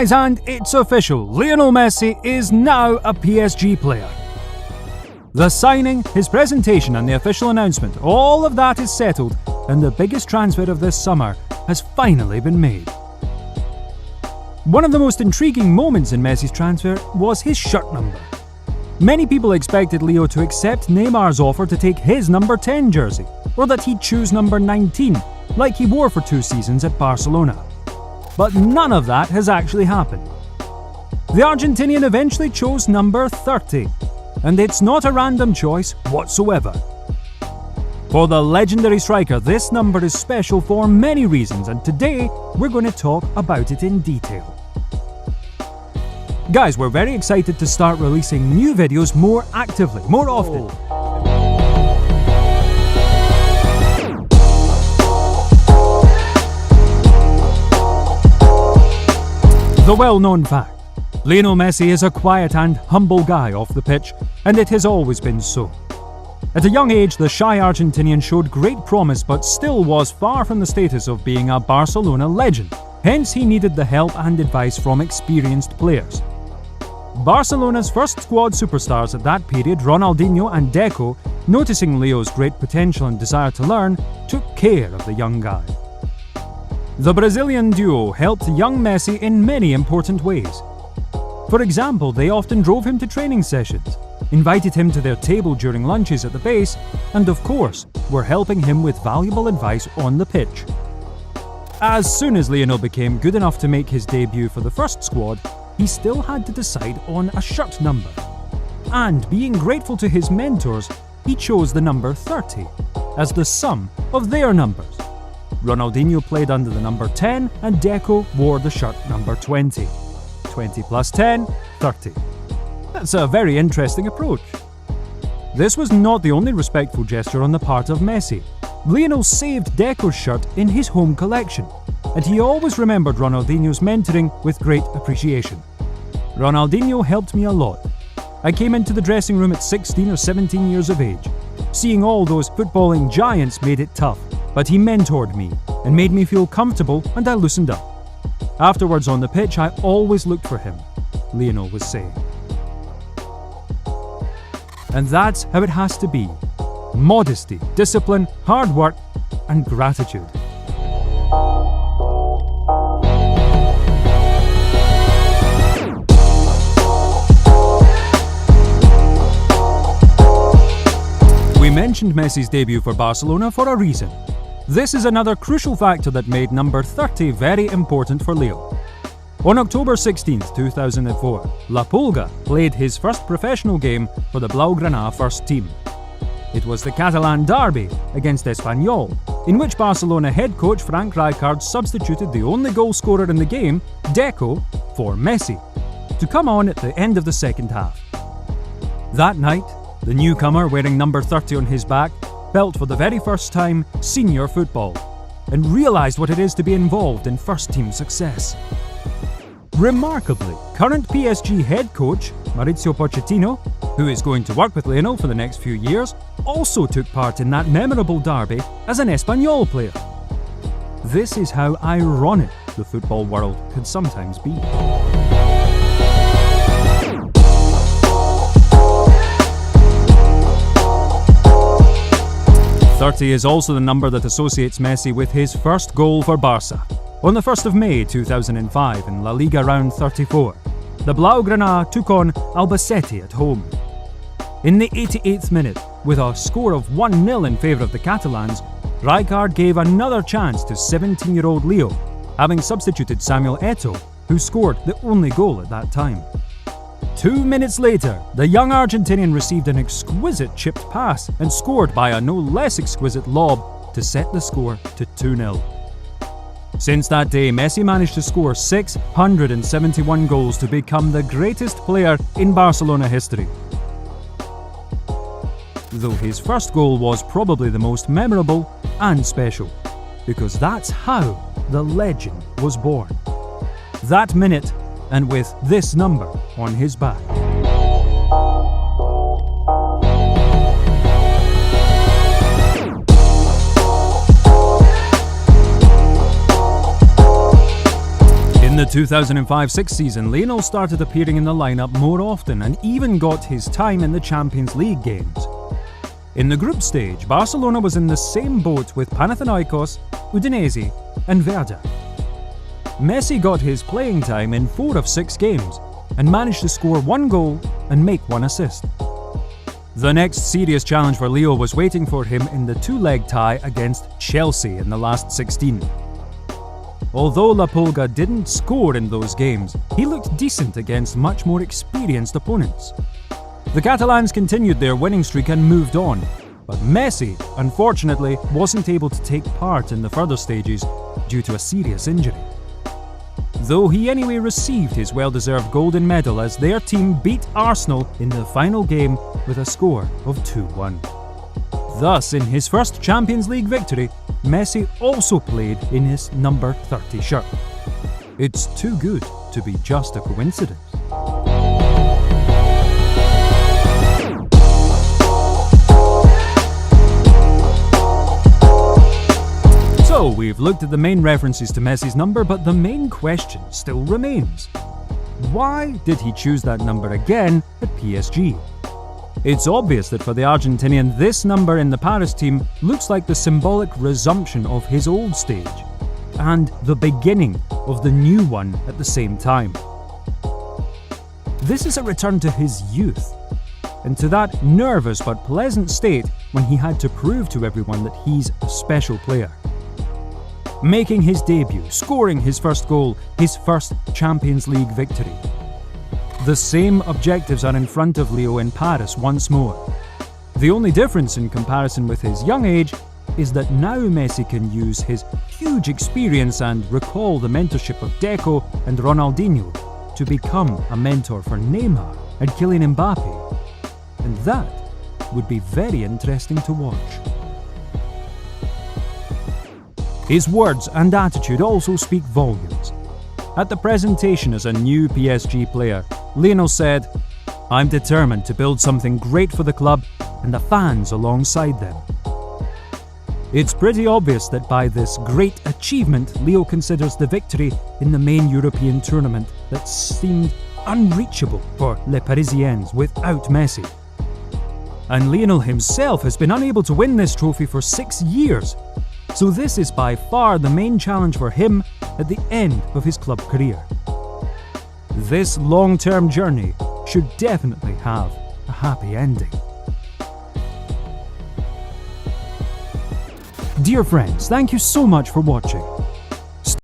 Guys, and it's official, Lionel Messi is now a PSG player. The signing, his presentation and the official announcement, all of that is settled, and the biggest transfer of this summer has finally been made. One of the most intriguing moments in Messi's transfer was his shirt number. Many people expected Leo to accept Nyamer'S offer to take his number 10 jersey, or that he'd choose number 19, like he wore for 2 seasons at Barcelona. But none of that has actually happened. The Argentinian eventually chose number 30, and it's not a random choice whatsoever. For the legendary striker, this number is special for many reasons, and today we're going to talk about it in detail. Guys, we're very excited to start releasing new videos more actively, more often. The well-known fact: Lionel Messi is a quiet and humble guy off the pitch, and it has always been so. At a young age, the shy Argentinian showed great promise but still was far from the status of being a Barcelona legend. Hence, he needed the help and advice from experienced players. Barcelona's first squad superstars at that period, Ronaldinho and Deco, noticing Leo's great potential and desire to learn, took care of the young guy. The Brazilian duo helped young Messi in many important ways. For example, they often drove him to training sessions, invited him to their table during lunches at the base, and of course, were helping him with valuable advice on the pitch. As soon as Lionel became good enough to make his debut for the first squad, he still had to decide on a shirt number. And being grateful to his mentors, he chose the number 30 as the sum of their numbers. Ronaldinho played under the number 10 and Deco wore the shirt number 20. 20 plus 10, 30. That's a very interesting approach. This was not the only respectful gesture on the part of Messi. Lionel saved Deco's shirt in his home collection, and he always remembered Ronaldinho's mentoring with great appreciation. Ronaldinho helped me a lot. I came into the dressing room at 16 or 17 years of age. Seeing all those footballing giants made it tough, but he mentored me and made me feel comfortable, and I loosened up. Afterwards on the pitch, I always looked for him, Lionel was saying. And that's how it has to be. Modesty, discipline, hard work, and gratitude. We mentioned Messi's debut for Barcelona for a reason. This is another crucial factor that made number 30 very important for Leo. On October 16, 2004, La Pulga played his first professional game for the Blaugrana first team. It was the Catalan derby against Espanyol, in which Barcelona head coach Frank Rijkaard substituted the only goal scorer in the game, Deco, for Messi, to come on at the end of the second half. That night, the newcomer, wearing number 30 on his back, felt for the very first time senior football and realised what it is to be involved in first-team success. Remarkably, current PSG head coach Mauricio Pochettino, who is going to work with Lionel for the next few years, also took part in that memorable derby as an Espanyol player. This is how ironic the football world could sometimes be. 30 is also the number that associates Messi with his first goal for Barca. On the 1st of May 2005 in La Liga round 34, the Blaugrana took on Albacete at home. In the 88th minute, with a score of 1-0 in favour of the Catalans, Rijkaard gave another chance to 17-year-old Leo, having substituted Samuel Eto'o, who scored the only goal at that time. 2 minutes later, the young Argentinian received an exquisite chipped pass and scored by a no less exquisite lob to set the score to 2-0. Since that day, Messi managed to score 671 goals to become the greatest player in Barcelona history. Though his first goal was probably the most memorable and special, because that's how the legend was born. That minute, and with this number on his back. In the 2005-06 season, Lionel started appearing in the lineup more often and even got his time in the Champions League games. In the group stage, Barcelona was in the same boat with Panathinaikos, Udinese and Verda. Messi got his playing time in 4 of 6 games and managed to score 1 goal and make 1 assist. The next serious challenge for Leo was waiting for him in the 2-leg tie against Chelsea in the last 16. Although La Pulga didn't score in those games, he looked decent against much more experienced opponents. The Catalans continued their winning streak and moved on, but Messi, unfortunately, wasn't able to take part in the further stages due to a serious injury. Though he anyway received his well-deserved golden medal as their team beat Arsenal in the final game with a score of 2-1. Thus, in his first Champions League victory, Messi also played in his number 30 shirt. It's too good to be just a coincidence. So, we've looked at the main references to Messi's number, but the main question still remains. Why did he choose that number again at PSG? It's obvious that for the Argentinian, this number in the Paris team looks like the symbolic resumption of his old stage, and the beginning of the new one at the same time. This is a return to his youth, and to that nervous but pleasant state when he had to prove to everyone that he's a special player. Making his debut, scoring his first goal, his first Champions League victory. The same objectives are in front of Leo in Paris once more. The only difference in comparison with his young age is that now Messi can use his huge experience and recall the mentorship of Deco and Ronaldinho to become a mentor for Neymar and Kylian Mbappe. And that would be very interesting to watch. His words and attitude also speak volumes. At the presentation as a new PSG player, Lionel said, "I'm determined to build something great for the club and the fans alongside them." It's pretty obvious that by this great achievement, Leo considers the victory in the main European tournament that seemed unreachable for Les Parisiens without Messi. And Lionel himself has been unable to win this trophy for 6 years, so this is by far the main challenge for him at the end of his club career. This long-term journey should definitely have a happy ending. Dear friends, thank you so much for watching.